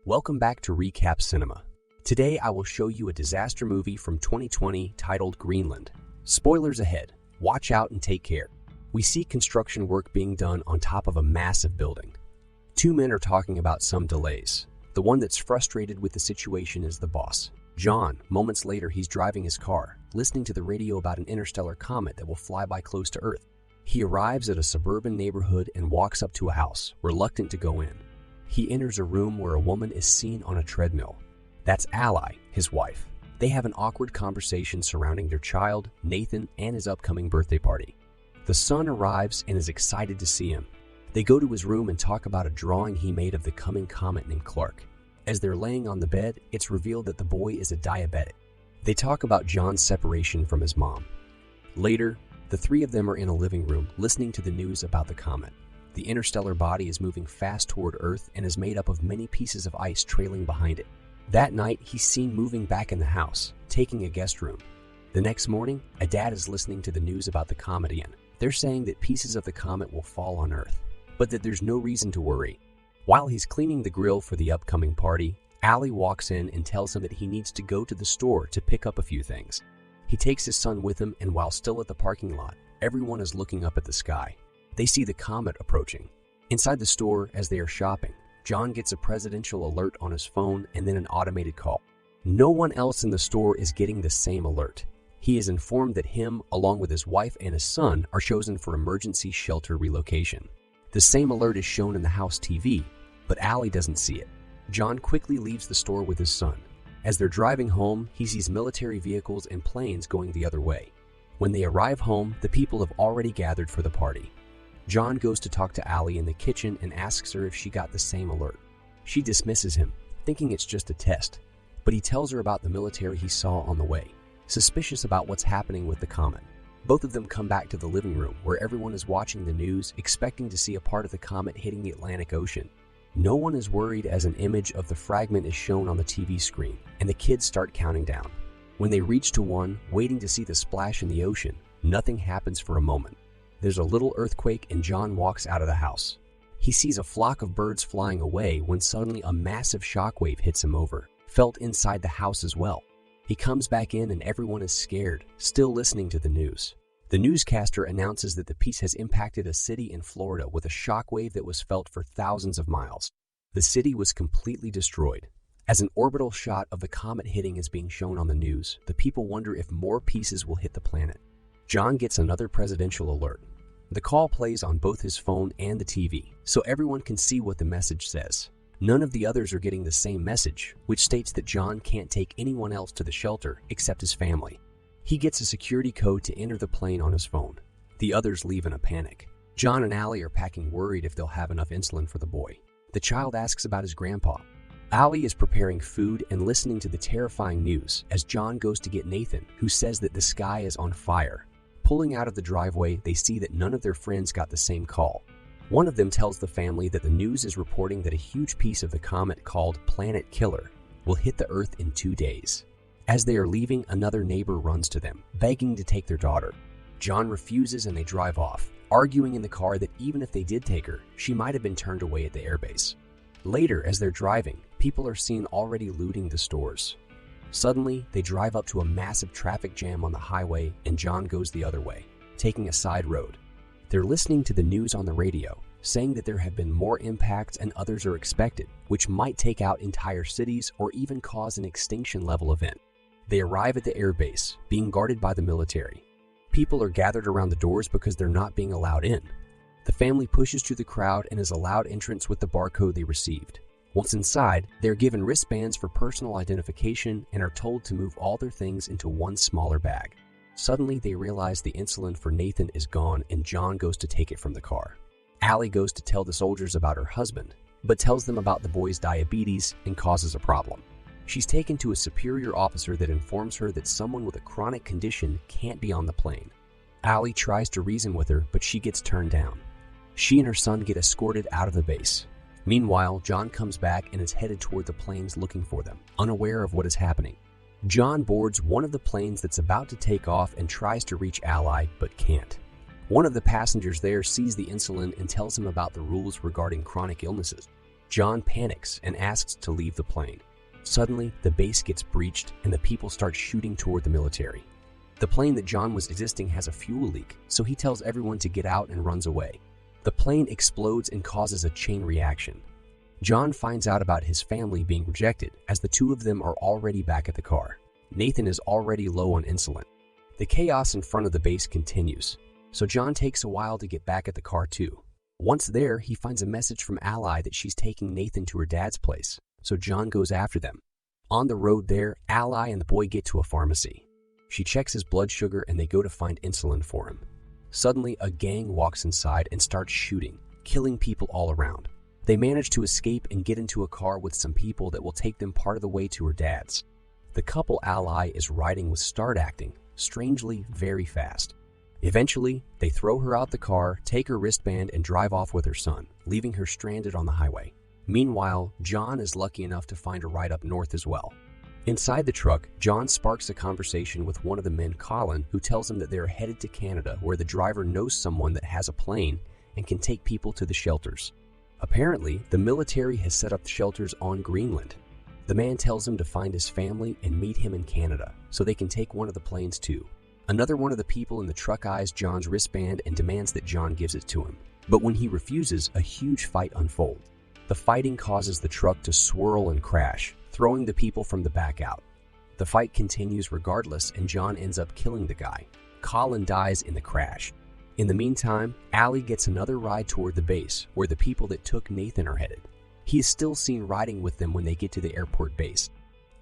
Welcome back to Recap Cinema. Today I will show you a disaster movie from 2020 titled Greenland. Spoilers ahead. Watch out and take care. We see construction work being done on top of a massive building. Two men are talking about some delays. The one that's frustrated with the situation is the boss, John. Moments later, he's driving his car, listening to the radio about an interstellar comet that will fly by close to Earth. He arrives at a suburban neighborhood and walks up to a house, reluctant to go in. He enters a room where a woman is seen on a treadmill. That's Ally, his wife. They have an awkward conversation surrounding their child, Nathan, and his upcoming birthday party. The son arrives and is excited to see him. They go to his room and talk about a drawing he made of the coming comet named Clark. As they're laying on the bed, it's revealed that the boy is a diabetic. They talk about John's separation from his mom. Later, the three of them are in a living room listening to the news about the comet. The interstellar body is moving fast toward Earth and is made up of many pieces of ice trailing behind it. That night, he's seen moving back in the house, taking a guest room. The next morning, a dad is listening to the news about the comet again. They're saying that pieces of the comet will fall on Earth, but that there's no reason to worry. While he's cleaning the grill for the upcoming party, Ally walks in and tells him that he needs to go to the store to pick up a few things. He takes his son with him, and while still at the parking lot, everyone is looking up at the sky. They see the comet approaching. Inside the store, as they are shopping, John gets a presidential alert on his phone and then an automated call. No one else in the store is getting the same alert. He is informed that him, along with his wife and his son, are chosen for emergency shelter relocation. The same alert is shown in the house TV, but Ally doesn't see it. John quickly leaves the store with his son. As they're driving home, he sees military vehicles and planes going the other way. When they arrive home, the people have already gathered for the party. John goes to talk to Ally in the kitchen and asks her if she got the same alert. She dismisses him, thinking it's just a test, but he tells her about the military he saw on the way, suspicious about what's happening with the comet. Both of them come back to the living room where everyone is watching the news, expecting to see a part of the comet hitting the Atlantic Ocean. No one is worried as an image of the fragment is shown on the TV screen, and the kids start counting down. When they reach to one, waiting to see the splash in the ocean, nothing happens for a moment. There's a little earthquake and John walks out of the house. He sees a flock of birds flying away when suddenly a massive shockwave hits him over, felt inside the house as well. He comes back in and everyone is scared, still listening to the news. The newscaster announces that the piece has impacted a city in Florida with a shockwave that was felt for thousands of miles. The city was completely destroyed. As an orbital shot of the comet hitting is being shown on the news, the people wonder if more pieces will hit the planet. John gets another presidential alert. The call plays on both his phone and the TV, so everyone can see what the message says. None of the others are getting the same message, which states that John can't take anyone else to the shelter except his family. He gets a security code to enter the plane on his phone. The others leave in a panic. John and Ally are packing, worried if they'll have enough insulin for the boy. The child asks about his grandpa. Ally is preparing food and listening to the terrifying news as John goes to get Nathan, who says that the sky is on fire. Pulling out of the driveway, they see that none of their friends got the same call. One of them tells the family that the news is reporting that a huge piece of the comet called Planet Killer will hit the Earth in 2 days. As they are leaving, another neighbor runs to them, begging to take their daughter. John refuses and they drive off, arguing in the car that even if they did take her, she might have been turned away at the airbase. Later, as they're driving, people are seen already looting the stores. Suddenly, they drive up to a massive traffic jam on the highway and John goes the other way, taking a side road. They're listening to the news on the radio, saying that there have been more impacts and others are expected, which might take out entire cities or even cause an extinction-level event. They arrive at the airbase, being guarded by the military. People are gathered around the doors because they're not being allowed in. The family pushes through the crowd and is allowed entrance with the barcode they received. Once inside, they are given wristbands for personal identification and are told to move all their things into one smaller bag. Suddenly, they realize the insulin for Nathan is gone and John goes to take it from the car. Ally goes to tell the soldiers about her husband, but tells them about the boy's diabetes and causes a problem. She's taken to a superior officer that informs her that someone with a chronic condition can't be on the plane. Ally tries to reason with her, but she gets turned down. She and her son get escorted out of the base. Meanwhile, John comes back and is headed toward the planes looking for them, unaware of what is happening. John boards one of the planes that's about to take off and tries to reach Ally, but can't. One of the passengers there sees the insulin and tells him about the rules regarding chronic illnesses. John panics and asks to leave the plane. Suddenly, the base gets breached and the people start shooting toward the military. The plane that John was existing has a fuel leak, so he tells everyone to get out and runs away. The plane explodes and causes a chain reaction. John finds out about his family being rejected as the two of them are already back at the car. Nathan is already low on insulin. The chaos in front of the base continues, so John takes a while to get back at the car too. Once there, he finds a message from Ally that she's taking Nathan to her dad's place, so John goes after them. On the road there, Ally and the boy get to a pharmacy. She checks his blood sugar and they go to find insulin for him. Suddenly, a gang walks inside and starts shooting, killing people all around. They manage to escape and get into a car with some people that will take them part of the way to her dad's. The couple Ally is riding with start acting, strangely very fast. Eventually, they throw her out the car, take her wristband, and drive off with her son, leaving her stranded on the highway. Meanwhile, John is lucky enough to find a ride up north as well. Inside the truck, John sparks a conversation with one of the men, Colin, who tells him that they are headed to Canada, where the driver knows someone that has a plane and can take people to the shelters. Apparently, the military has set up the shelters on Greenland. The man tells him to find his family and meet him in Canada, so they can take one of the planes too. Another one of the people in the truck eyes John's wristband and demands that John gives it to him. But when he refuses, a huge fight unfolds. The fighting causes the truck to swirl and crash, throwing the people from the back out. The fight continues regardless, and John ends up killing the guy. Colin dies in the crash. In the meantime, Allie gets another ride toward the base, where the people that took Nathan are headed. He is still seen riding with them when they get to the airport base.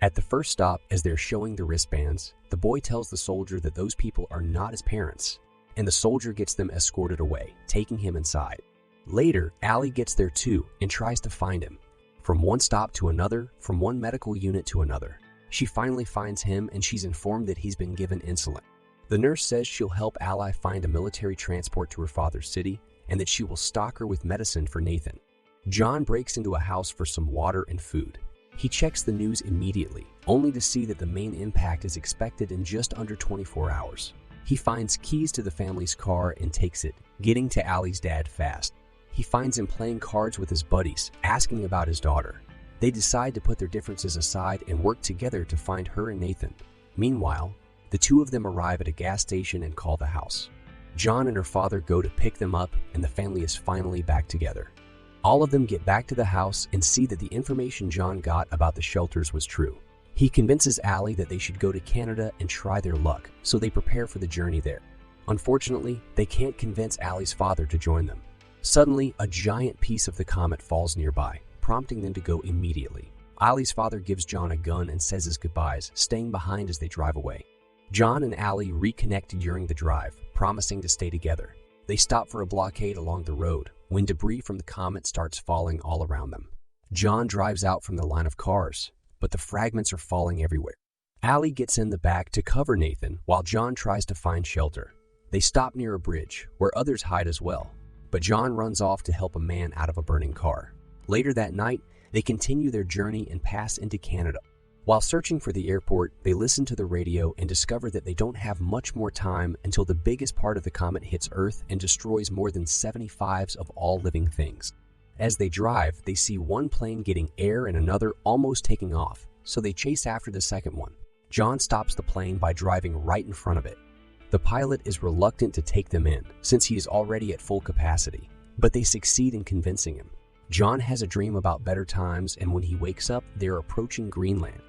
At the first stop, as they're showing the wristbands, the boy tells the soldier that those people are not his parents, and the soldier gets them escorted away, taking him inside. Later, Allie gets there too and tries to find him. From one stop to another, from one medical unit to another. She finally finds him and she's informed that he's been given insulin. The nurse says she'll help Ally find a military transport to her father's city and that she will stock her with medicine for Nathan. John breaks into a house for some water and food. He checks the news immediately, only to see that the main impact is expected in just under 24 hours. He finds keys to the family's car and takes it, getting to Allie's dad fast. He finds him playing cards with his buddies, asking about his daughter. They decide to put their differences aside and work together to find her and Nathan. Meanwhile, the two of them arrive at a gas station and call the house. John and her father go to pick them up, and the family is finally back together. All of them get back to the house and see that the information John got about the shelters was true. He convinces Allie that they should go to Canada and try their luck, so they prepare for the journey there. Unfortunately, they can't convince Allie's father to join them. Suddenly, a giant piece of the comet falls nearby, prompting them to go immediately. Allie's father gives John a gun and says his goodbyes, staying behind as they drive away. John and Allie reconnect during the drive, promising to stay together. They stop for a blockade along the road when debris from the comet starts falling all around them. John drives out from the line of cars, but the fragments are falling everywhere. Allie gets in the back to cover Nathan while John tries to find shelter. They stop near a bridge where others hide as well, but John runs off to help a man out of a burning car. Later that night, they continue their journey and pass into Canada. While searching for the airport, they listen to the radio and discover that they don't have much more time until the biggest part of the comet hits Earth and destroys more than 75% of all living things. As they drive, they see one plane getting air and another almost taking off, so they chase after the second one. John stops the plane by driving right in front of it. The pilot is reluctant to take them in, since he is already at full capacity, but they succeed in convincing him. John has a dream about better times, and when he wakes up, they're approaching Greenland.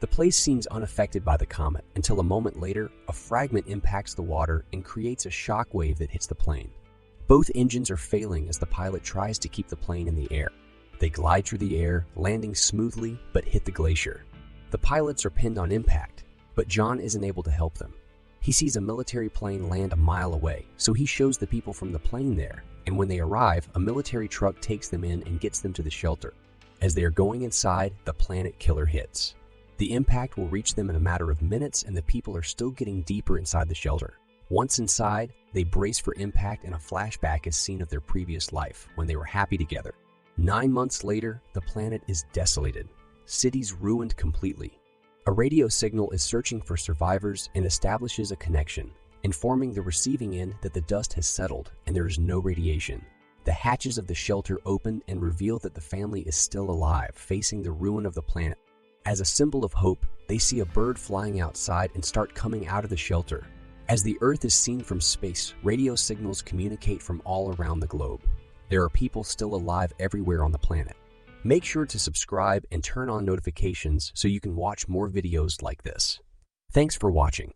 The place seems unaffected by the comet until a moment later, a fragment impacts the water and creates a shock wave that hits the plane. Both engines are failing as the pilot tries to keep the plane in the air. They glide through the air, landing smoothly, but hit the glacier. The pilots are pinned on impact, but John isn't able to help them. He sees a military plane land a mile away, so he shows the people from the plane there, and when they arrive, a military truck takes them in and gets them to the shelter. As they are going inside, the planet killer hits. The impact will reach them in a matter of minutes, and the people are still getting deeper inside the shelter. Once inside, they brace for impact, and a flashback is seen of their previous life when they were happy together. 9 months later, the planet is desolated. Cities ruined completely. A radio signal is searching for survivors and establishes a connection, informing the receiving end that the dust has settled and there is no radiation. The hatches of the shelter open and reveal that the family is still alive, facing the ruin of the planet. As a symbol of hope, they see a bird flying outside and start coming out of the shelter. As the Earth is seen from space, radio signals communicate from all around the globe. There are people still alive everywhere on the planet. Make sure to subscribe and turn on notifications so you can watch more videos like this. Thanks for watching.